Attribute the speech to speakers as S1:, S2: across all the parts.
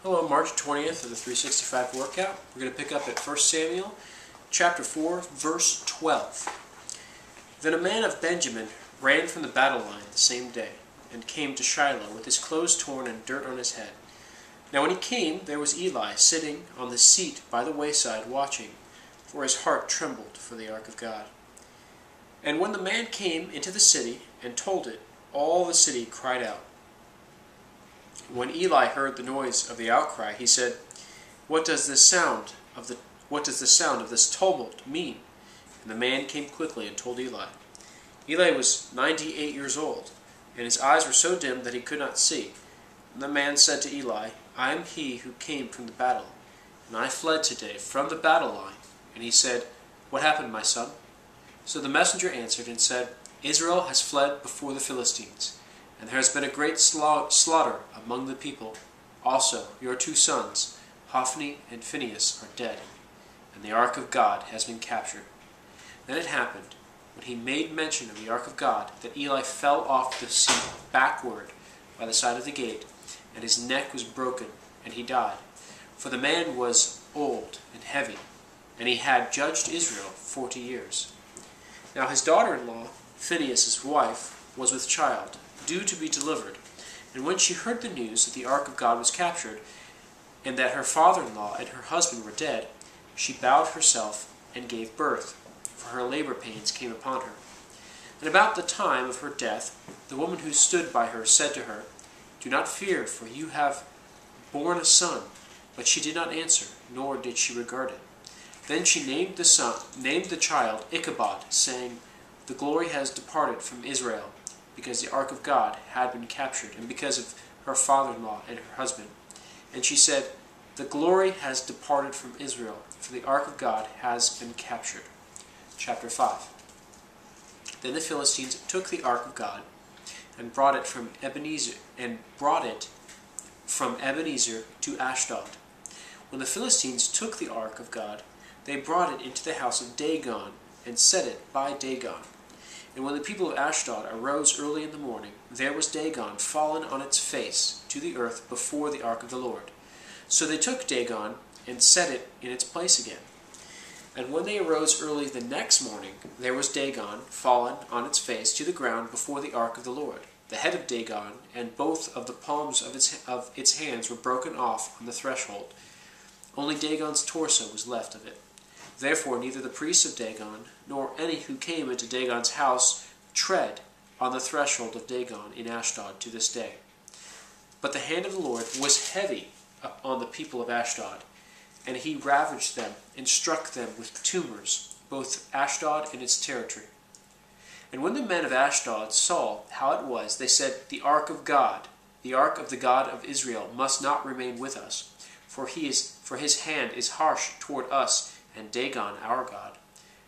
S1: Hello, March 20th of the 365 workout. We're going to pick up at 1 Samuel chapter 4, verse 12. Then a man of Benjamin ran from the battle line the same day, and came to Shiloh with his clothes torn and dirt on his head. Now when he came, there was Eli sitting on the seat by the wayside watching, for his heart trembled for the ark of God. And when the man came into the city and told it, all the city cried out. When Eli heard the noise of the outcry, he said, What does the sound of this tumult mean? And the man came quickly and told Eli. Eli was 98 years old, and his eyes were so dim that he could not see. And the man said to Eli, I am he who came from the battle, and I fled today from the battle line. And he said, What happened, my son? So the messenger answered and said, Israel has fled before the Philistines, and there has been a great slaughter among the people. Also, your two sons, Hophni and Phinehas, are dead, and the ark of God has been captured. Then it happened, when he made mention of the ark of God, that Eli fell off the seat backward by the side of the gate, and his neck was broken, and he died. For the man was old and heavy, and he had judged Israel 40 years. Now his daughter-in-law, Phinehas' wife, was with child, due to be delivered. And when she heard the news that the ark of God was captured, and that her father-in-law and her husband were dead, she bowed herself and gave birth, for her labor pains came upon her. And about the time of her death, the woman who stood by her said to her, Do not fear, for you have borne a son. But she did not answer, nor did she regard it. Then she named the child Ichabod, saying, The glory has departed from Israel, because the ark of God had been captured, and because of her father-in-law and her husband. And she said, The glory has departed from Israel, for the ark of God has been captured. Chapter 5. Then the Philistines took the ark of God, and brought it from Ebenezer to Ashdod. When the Philistines took the ark of God, they brought it into the house of Dagon, and set it by Dagon. And when the people of Ashdod arose early in the morning, there was Dagon fallen on its face to the earth before the ark of the Lord. So they took Dagon, and set it in its place again. And when they arose early the next morning, there was Dagon fallen on its face to the ground before the ark of the Lord. The head of Dagon and both of the palms of its hands were broken off on the threshold. Only Dagon's torso was left of it. Therefore neither the priests of Dagon, nor any who came into Dagon's house, tread on the threshold of Dagon in Ashdod to this day. But the hand of the Lord was heavy upon the people of Ashdod, and he ravaged them and struck them with tumors, both Ashdod and its territory. And when the men of Ashdod saw how it was, they said, The ark of God, the ark of the God of Israel, must not remain with us, for his hand is harsh toward us, and Dagon our God.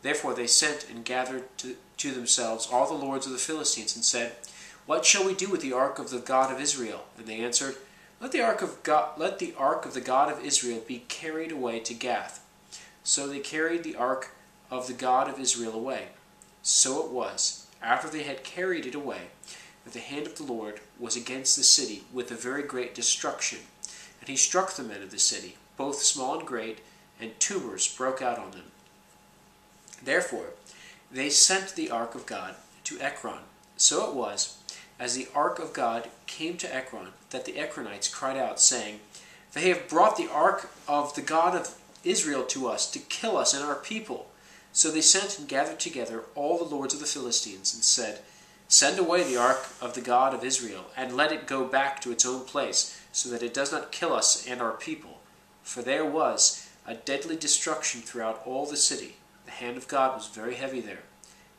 S1: Therefore they sent and gathered to themselves all the lords of the Philistines, and said, What shall we do with the ark of the God of Israel? And they answered, Let the ark of the God of Israel be carried away to Gath. So they carried the ark of the God of Israel away. So it was, after they had carried it away, that the hand of the Lord was against the city with a very great destruction. And he struck the men of the city, both small and great, and tumors broke out on them. Therefore they sent the ark of God to Ekron. So it was, as the ark of God came to Ekron, that the Ekronites cried out, saying, They have brought the ark of the God of Israel to us, to kill us and our people. So they sent and gathered together all the lords of the Philistines, and said, Send away the ark of the God of Israel, and let it go back to its own place, so that it does not kill us and our people. For there was a deadly destruction throughout all the city. The hand of God was very heavy there,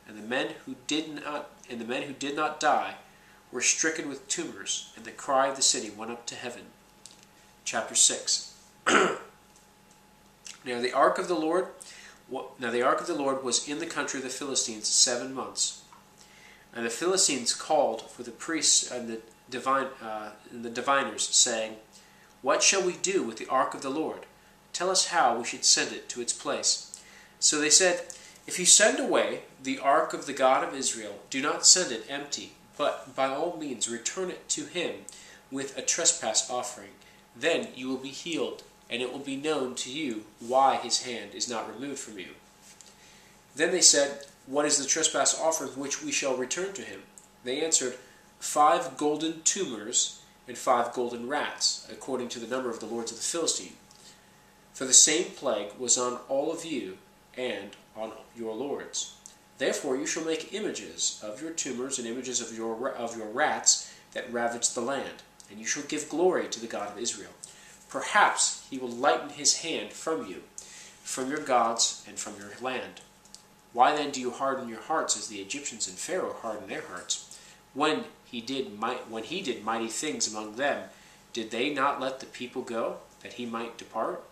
S1: and the men who did not die were stricken with tumors, and the cry of the city went up to heaven. Chapter 6. Now the ark of the Lord was in the country of the Philistines 7 months. And the Philistines called for the priests and the diviners, saying, What shall we do with the ark of the Lord? Tell us how we should send it to its place. So they said, If you send away the ark of the God of Israel, do not send it empty, but by all means return it to him with a trespass offering, Then you will be healed, and it will be known to you why his hand is not removed from you." Then they said, "What is the trespass offering which we shall return to him?" They answered, 5 golden tumors and 5 golden rats, according to the number of the lords of the Philistine. For the same plague was on all of you and on your lords. Therefore you shall make images of your tumors and images of your rats that ravage the land, and you shall give glory to the God of Israel. Perhaps he will lighten his hand from you, from your gods, and from your land. Why then do you harden your hearts as the Egyptians and Pharaoh hardened their hearts? When he did mighty things among them, did they not let the people go, that they might depart?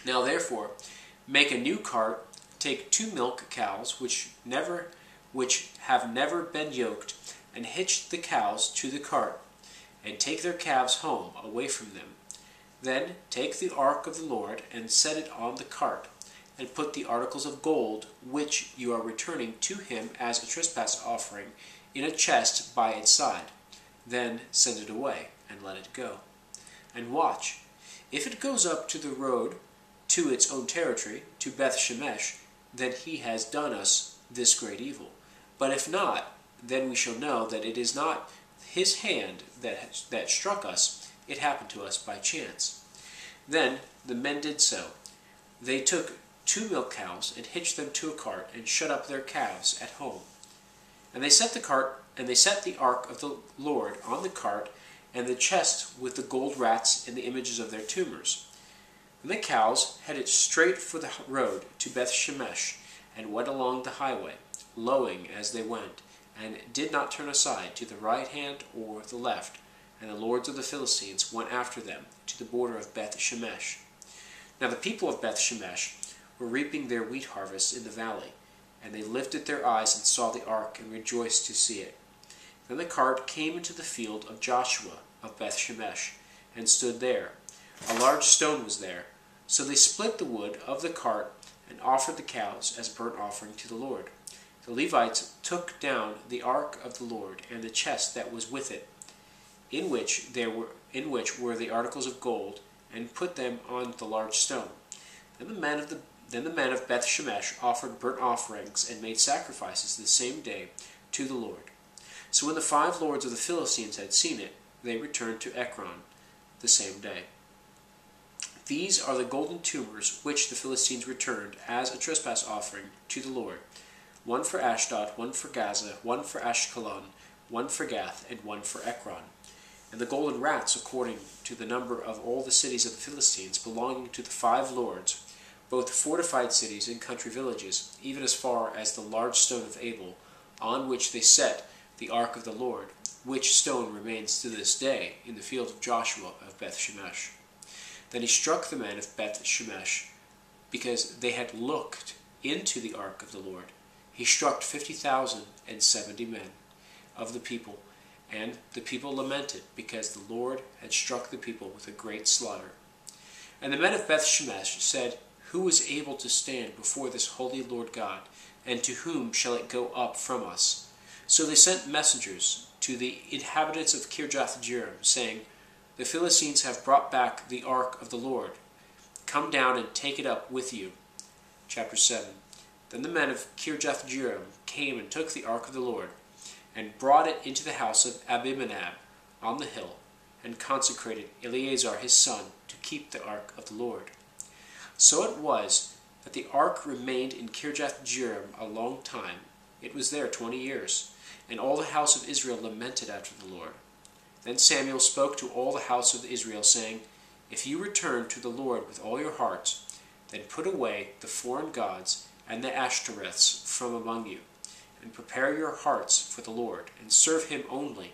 S1: Now therefore, make a new cart, take 2 milk cows, which have never been yoked, and hitch the cows to the cart, and take their calves home away from them. Then take the ark of the Lord, and set it on the cart, and put the articles of gold, which you are returning to him as a trespass offering, in a chest by its side. Then send it away, and let it go. And watch, if it goes up to the road, to its own territory, to Beth-Shemesh, then he has done us this great evil. But if not, then we shall know that it is not his hand that struck us, it happened to us by chance. Then the men did so. They took 2 milk cows, and hitched them to a cart, and shut up their calves at home. And they set the ark of the Lord on the cart, and the chest with the gold rats and the images of their tumors. And the cows headed straight for the road to Beth-Shemesh, and went along the highway, lowing as they went, and did not turn aside to the right hand or the left. And the lords of the Philistines went after them to the border of Beth-Shemesh. Now the people of Beth-Shemesh were reaping their wheat harvests in the valley, and they lifted their eyes and saw the ark, and rejoiced to see it. Then the cart came into the field of Joshua of Beth-Shemesh, and stood there. A large stone was there. So they split the wood of the cart, and offered the cows as burnt offering to the Lord. The Levites took down the ark of the Lord, and the chest that was with it, in which were the articles of gold, and put them on the large stone. Then the men of Beth-Shemesh offered burnt offerings, and made sacrifices the same day to the Lord. So when the 5 lords of the Philistines had seen it, they returned to Ekron the same day. These are the golden tumors which the Philistines returned as a trespass offering to the Lord: 1 for Ashdod, 1 for Gaza, 1 for Ashkelon, 1 for Gath, and 1 for Ekron. And the golden rats, according to the number of all the cities of the Philistines, belonging to the 5 lords, both fortified cities and country villages, even as far as the large stone of Abel, on which they set the ark of the Lord, which stone remains to this day in the field of Joshua of Beth-Shemesh. Then he struck the men of Beth-Shemesh, because they had looked into the ark of the Lord. He struck 50,070 men of the people, and the people lamented, because the Lord had struck the people with a great slaughter. And the men of Beth-Shemesh said, "Who is able to stand before this holy Lord God, and to whom shall it go up from us?" So they sent messengers to the inhabitants of Kirjath-Jearim, saying, "The Philistines have brought back the ark of the Lord. Come down and take it up with you." Chapter 7. Then the men of Kirjath-Jearim came and took the ark of the Lord, and brought it into the house of Abimenab on the hill, and consecrated Eleazar his son to keep the ark of the Lord. So it was that the ark remained in Kirjath-Jearim a long time. It was there 20 years, and all the house of Israel lamented after the Lord. Then Samuel spoke to all the house of Israel, saying, "If you return to the Lord with all your hearts, then put away the foreign gods and the Ashtoreths from among you, and prepare your hearts for the Lord, and serve him only,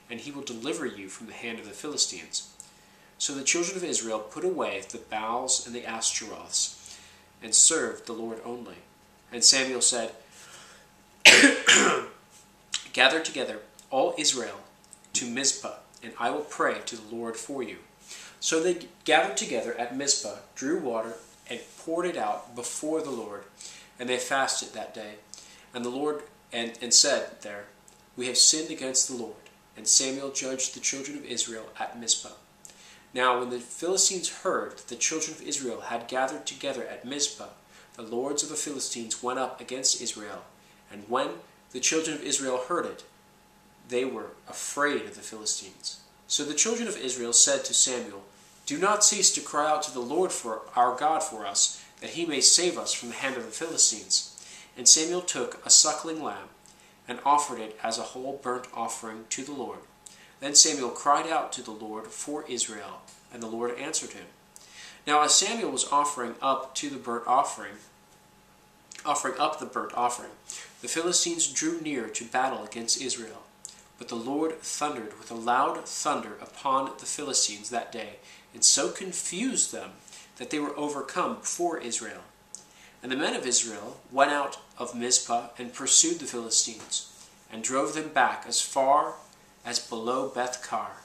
S1: and he will deliver you from the hand of the Philistines." So the children of Israel put away the Baals and the Ashtaroths, and served the Lord only. And Samuel said, "Gather together all Israel to Mizpah, and I will pray to the Lord for you." So they gathered together at Mizpah, drew water, and poured it out before the Lord, and they fasted that day. And the Lord and said there, "We have sinned against the Lord. and Samuel judged the children of Israel at Mizpah. Now when the Philistines heard that the children of Israel had gathered together at Mizpah, the lords of the Philistines went up against Israel. And when the children of Israel heard it, they were afraid of the Philistines. So the children of Israel said to Samuel, "Do not cease to cry out to the Lord for our God for us, that he may save us from the hand of the Philistines." And Samuel took a suckling lamb, and offered it as a whole burnt offering to the Lord. Then Samuel cried out to the Lord for Israel, and the Lord answered him. Now as Samuel was offering up the burnt offering, the Philistines drew near to battle against Israel. But the Lord thundered with a loud thunder upon the Philistines that day, and so confused them that they were overcome before Israel. And the men of Israel went out of Mizpah and pursued the Philistines, and drove them back as far as below Beth-kar.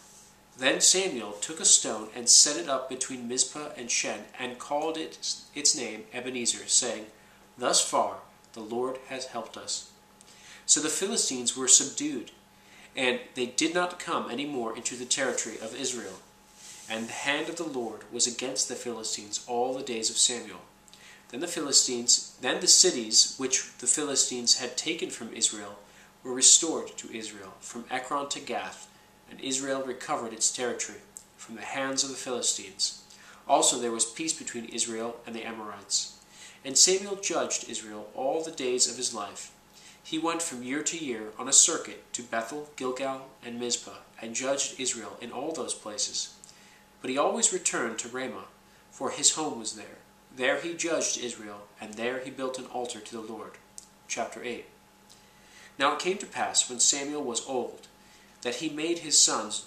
S1: Then Samuel took a stone and set it up between Mizpah and Shen, and called its name Ebenezer, saying, "Thus far the Lord has helped us." So the Philistines were subdued, and they did not come any more into the territory of Israel. And the hand of the Lord was against the Philistines all the days of Samuel. Then the cities which the Philistines had taken from Israel were restored to Israel, from Ekron to Gath, and Israel recovered its territory from the hands of the Philistines. Also there was peace between Israel and the Amorites. And Samuel judged Israel all the days of his life. He went from year to year on a circuit to Bethel, Gilgal, and Mizpah, and judged Israel in all those places. But he always returned to Ramah, for his home was there. There he judged Israel, and there he built an altar to the Lord. Chapter 8. Now it came to pass, when Samuel was old, that he made his sons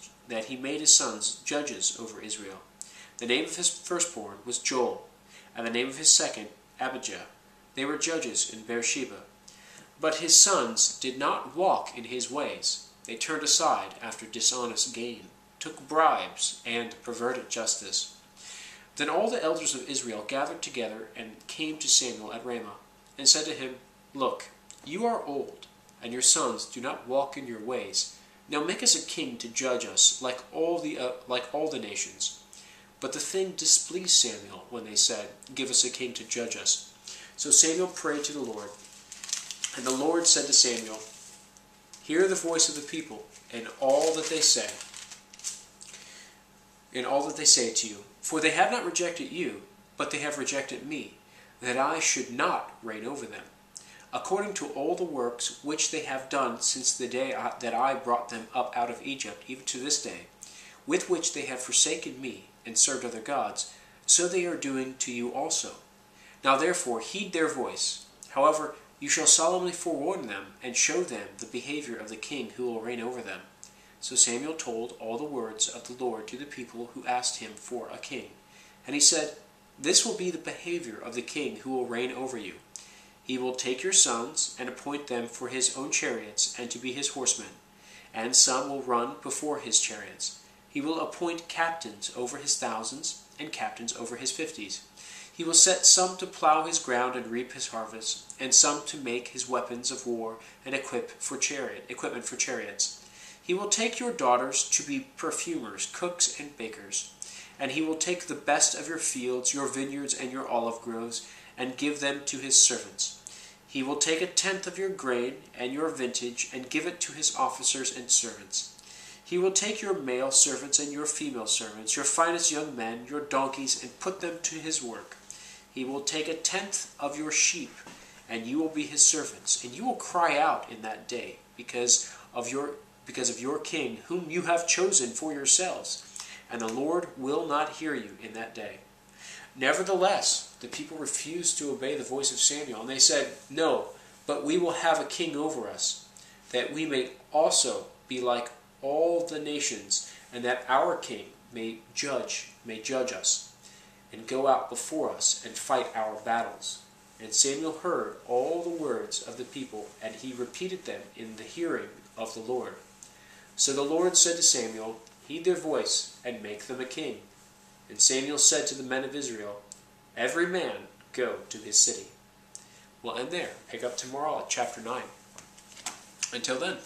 S1: judges over Israel. The name of his firstborn was Joel, and the name of his second Abijah. They were judges in Beersheba. But his sons did not walk in his ways. They turned aside after dishonest gain, took bribes, and perverted justice. Then all the elders of Israel gathered together and came to Samuel at Ramah, and said to him, "Look, you are old, and your sons do not walk in your ways. Now make us a king to judge us, like all the nations." But the thing displeased Samuel when they said, "Give us a king to judge us." So Samuel prayed to the Lord, and the Lord said to Samuel, "Hear the voice of the people in all that they say to you. For they have not rejected you, but they have rejected me, that I should not reign over them, according to all the works which they have done since the day that I brought them up out of Egypt, even to this day, with which they have forsaken me, and served other gods, so they are doing to you also. Now therefore heed their voice. However, you shall solemnly forewarn them, and show them the behavior of the king who will reign over them." So Samuel told all the words of the Lord to the people who asked him for a king. And he said, "This will be the behavior of the king who will reign over you. He will take your sons, and appoint them for his own chariots, and to be his horsemen, and some will run before his chariots. He will appoint captains over his thousands, and captains over his 50s. He will set some to plow his ground and reap his harvest, and some to make his weapons of war and equipment for chariots. He will take your daughters to be perfumers, cooks, and bakers. And he will take the best of your fields, your vineyards, and your olive groves, and give them to his servants. He will take 1/10 of your grain and your vintage, and give it to his officers and servants. He will take your male servants and your female servants, your finest young men, your donkeys, and put them to his work. He will take 1/10 of your sheep, and you will be his servants. And you will cry out in that day because of your king, whom you have chosen for yourselves, and the Lord will not hear you in that day." Nevertheless, the people refused to obey the voice of Samuel, and they said, "No, but we will have a king over us, that we may also be like all the nations, and that our king may judge us, and go out before us and fight our battles." And Samuel heard all the words of the people, and he repeated them in the hearing of the Lord. So the Lord said to Samuel, "Heed their voice, and make them a king." And Samuel said to the men of Israel, "Every man go to his city." We'll end there. Pick up tomorrow at chapter 9. Until then.